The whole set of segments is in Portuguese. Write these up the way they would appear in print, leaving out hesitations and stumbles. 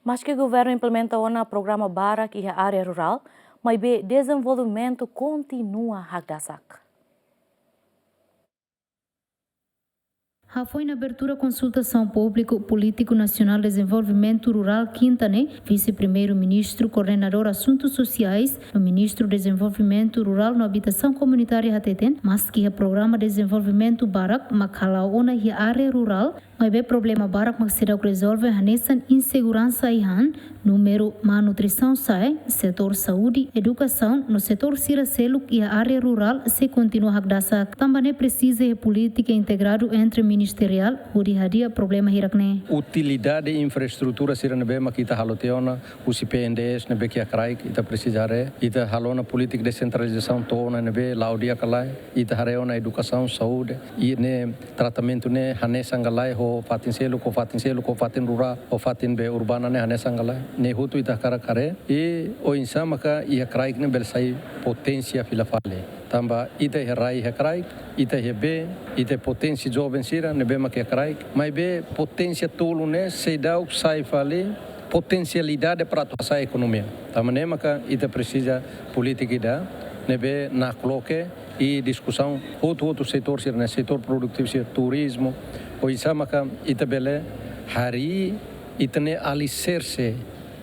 Mas que o governo implementa o programa Barak e a área rural, mas o desenvolvimento continua a dasak. Foi na abertura consultação público político nacional de desenvolvimento rural Quintane, vice-primeiro-ministro, coordenador assuntos sociais, o ministro de desenvolvimento rural na habitação comunitária Hateten, mas que o programa de desenvolvimento Barak Makalaona e área rural, mas o problema Barak mas será resolve nessa insegurança e número malnutrição sai, setor saúde, educação, no setor Siracelo e a área rural se continua a dasa. Também precisa de política integrada entre ministerial, onde hadia problema hirakne. Utilidade e infraestrutura siranebema kita haloteona, o CPNDS nebe que a CRAI kita precisare, ita halona política de centralização tona nebe laudia kalai, ita hareona educação, saúde, e ne tratamento ne hanesangalai ho fatin selo ko fatin rural, ho fatin be urbana ne hanesangalai. Nehutu ita kare e o insama ka ia kraik ne belsai potência filafale tamba ita herai hekraik ita hebe ita potência jovem sira ne bema que kraik mas be potência tolo ne sedau sai fale potencialidade para a economia tamba ne maka ita precisa política da ne be na coloque e discussão outro setor sira ne setor produtivo turismo o insama ka ita bele hari itne alicerce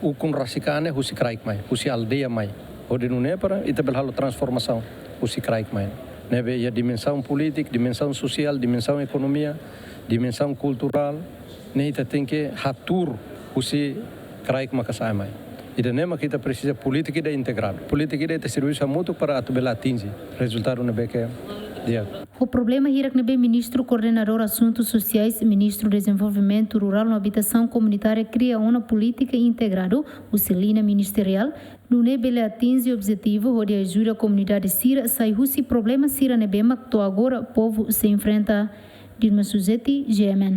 o com rasicane husi kraik mai husi aldeia mai ode não é para ita belhalo transformação husi kraik mai nebe a dimensão política dimensão social dimensão economia dimensão cultural ne ita tem que hatur husi kraik makasai mai ida nema kita precisa política de integrado política de serviço muito para atubela atingir resultado nebe que o problema é que o ministro coordenador assuntos sociais, ministro do desenvolvimento rural na habitação comunitária cria uma política integrada, o selina ministerial, no nebele atinge o objetivo de ajuda a comunidade sira sai husi problema sira nebema que agora o povo se enfrenta. Dilma Suzeti, GMN.